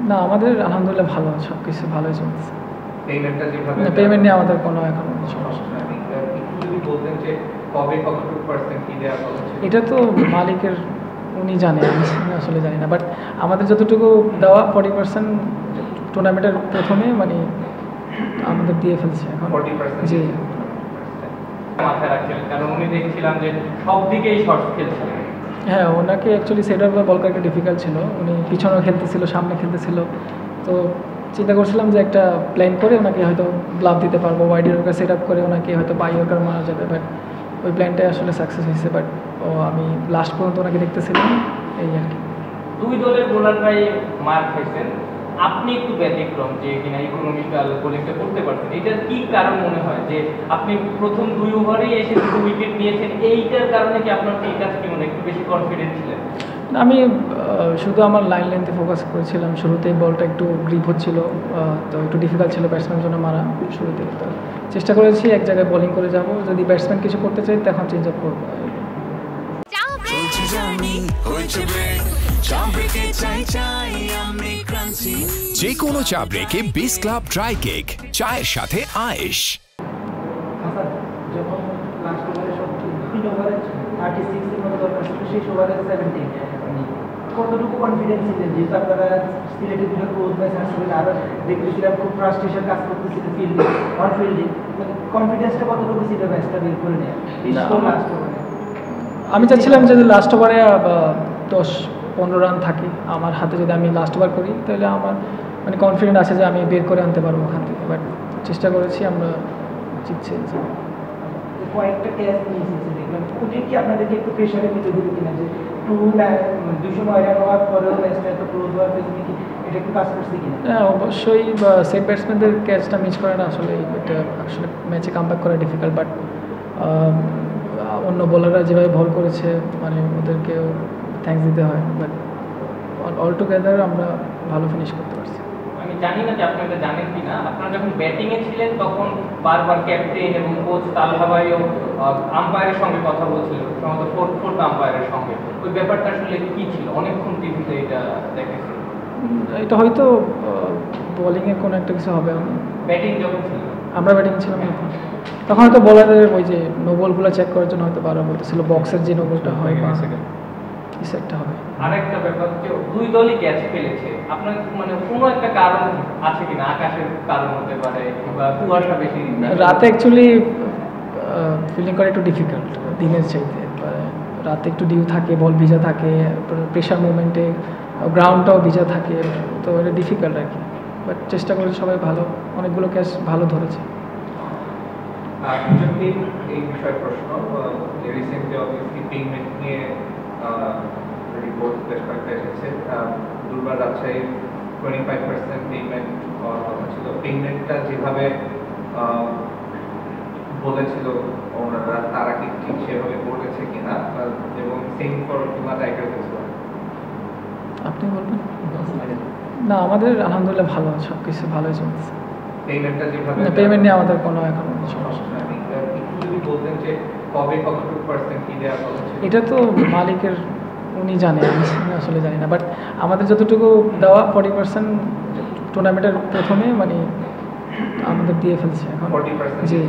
না, আমাদের আলহামদুলিল্লাহ ভালো, সবকিছু ভালোই চলছে। পেমেন্টটা যেভাবে না, পেমেন্ট নিয়ে আমাদের কোনো এখন সমস্যা নেই। একটু যদি বলতেন যে কবে কতটুকু পার্সেন্ট কি দেওয়া হচ্ছে? এটা তো মালিকের, উনি জানে, আমি আসলে জানি না। বাট আমাদের যতটুকু দেওয়া 40% টুর্নামেন্টের প্রথমে মানে আমাদের দিয়ে ফেলছে এখন। 40% জি, মাথায় রাখছিলেন, কারণ উনি দেখছিলাম যে সব দিকেই শর্ট খেলছিলেন। হ্যাঁ, ওনাকে অ্যাকচুয়ালি সেটার বল করাটা ডিফিকাল্ট ছিল। উনি পিছনেও খেলতেছিল, সামনে খেলতেছিল। তো চিন্তা করছিলাম যে একটা প্ল্যান করে ওনাকে হয়তো ব্লাব দিতে পারবো, ওয়াইড ইয়র্কার সেট আপ করে ওনাকে হয়তো বাই ইয়র্কার মারা যাবে। বাট ওই প্ল্যানটাই আসলে সাকসেস হয়েছে। বাট আমি লাস্ট পর্যন্ত ওনাকে দেখতেছিলাম, এই আর কি। দুই দলের বোলাররাই মার খাইছেন, আপনি একটু ব্যতিক্রম যে কিনা ইকোনমিক্যাল বোলিংটা করতে পারছেন। এটার কি কারণ মনে হয় যে আপনি প্রথম 2 ওভারেই এসে 2 উইকেট নিয়েছেন? এইটার কারণে কি আপনার এই কাছে কি মনে হয় একটু বেশি কনফিডেন্ট ছিলেন? আমি শুধু আমার লাইন লেন্থে ফোকাস করেছিলাম। শুরুতেই বলটা একটু গ্রিপ হচ্ছিল, তো একটু ডিফিকাল্ট ছিল ব্যাটসম্যানের জন্য মারা শুরুতে। তো চেষ্টা করেছি এক জায়গায় বোলিং করে যাব, যদি ব্যাটসম্যান কিছু করতে চাই তখন চেঞ্জ আপ করবো। যে কোনো চা ব্রেকে বিস ক্লাব ড্রাই কেক, চায়ের সাথে আয়েশ। যখন লাস্ট ওভারে সব 3 ওভারে 36 এর মতো দরকার ছিল, সেই ওভারে 70 কতটুকু কনফিডেন্স ছিলেন? যেহেতু আপনারা সিলেটের দুটো ক্লোজ ম্যাচ আসলে আরও দেখতেছিলাম খুব ফ্রাস্ট্রেশন কাজ করতেছিল ফিল্ডিং, অন ফিল্ডিং, মানে কনফিডেন্সটা কতটুকু ছিল ম্যাচটা বের করে নেওয়া, বিশেষ করে লাস্ট ওভারে? আমি চাচ্ছিলাম যদি লাস্ট ওভারে 10-15 রান থাকে আমার হাতে, যদি আমি লাস্ট ওভার করি তাহলে আমার মানে কনফিডেন্ট আছে যে আমি বের করে আনতে পারবো ওখান থেকে। বাট চেষ্টা করেছি, আমরা জিতছি। কয়েকটা ক্যাচ মিস হয়েছে দেখলাম, ওটা কি আপনাদেরকে একটু প্রেশারে দিতে দিবে কিনা যে 209 রান হওয়ার পরেও ম্যাচটা এত ক্লোজ হওয়ার পেছনে কি এটা একটু কাজ করছে কিনা? হ্যাঁ, অবশ্যই সেট ব্যাটসম্যানদের ক্যাচটা মিস করাটা আসলে এটা আসলে ম্যাচে কামব্যাক করা ডিফিকাল্ট। বাট অন্য বোলাররা যেভাবে বল করেছে মানে ওদেরকেও থ্যাঙ্কস দিতে হয়। বাট অল টুগেদার আমরা ভালো ফিনিশ করতে পারছি। আমি জানি না যে আপনি এটা জানেন কিনা, আপনারা যখন ব্যাটিংয়ে ছিলেন তখন বারবার ক্যাপ্টেন এবং কোচ তালহা ভাইও আম্পায়ারের সঙ্গে কথা বলছিল, সম্ভবত ফোর্থ আম্পায়ারের সঙ্গে। ওই ব্যাপারটা আসলে কি ছিল? অনেকক্ষণ টিভিতে এটা দেখেছি। এটা হয়তো বোলিংয়ের কোনো একটা কিছু হবে। ব্যাটিং যখন ছিল, আমরা ব্যাটিং ছিলাম তখন হয়তো বোলারদের ওই যে নো বলগুলো চেক করার জন্য হয়তো বারবার বলতেছিল বক্সের যে নো বলটা হয় বা কিছু একটা হবে। আরেকটা ব্যাপার হচ্ছে দুই দলই ক্যাচ ফেলেছে, আপনার মানে কোনো একটা কারণ আছে কিনা? আকাশের কারণ হতে পারে কিংবা কুয়াশা বেশি? রাতে অ্যাকচুয়ালি ফিল্ডিং করা একটু ডিফিকাল্ট দিনের চাইতে। রাতে একটু ডিউ থাকে, বল ভিজা থাকে, প্রেশার মুভমেন্টে গ্রাউন্ডটাও ভিজা থাকে, তো এটা ডিফিকাল্ট আর কি। বাট চেষ্টা করেছে সবাই, ভালো অনেকগুলো ক্যাচ ভালো ধরেছে। যদি এই বিষয়ে প্রশ্ন, রিসেন্টলি অবভিয়াসলি পেমেন্ট নিয়ে রিপোর্ট বেশ কয়েকটা এসেছে। দুর্বার রাজশাহী 25% পেমেন্ট হওয়ার কথা ছিল। পেমেন্টটা যেভাবে বলেছিল ওনারা, তারা কি ঠিক সেভাবে করেছে কিনা, এবং সেম ফর খুলনা টাইগার্স? আপনি বলবেন। না, আমাদের আলহামদুলিল্লাহ ভালো, সবকিছু ভালোই চলছে। পেমেন্টটা যেভাবে না, পেমেন্ট নিয়ে আমাদের কোনো এখন সমস্যা নেই। একটু যদি বলতেন যে কবে কতটুকু পার্সেন্ট কি দেওয়া হচ্ছে? এটা তো মালিকের, উনি জানে, আমি আসলে জানি না। বাট আমাদের যতটুকু দেওয়া 40% টুর্নামেন্টের প্রথমে মানে আমাদের দিয়ে ফেলছে এখন। 40%? জি।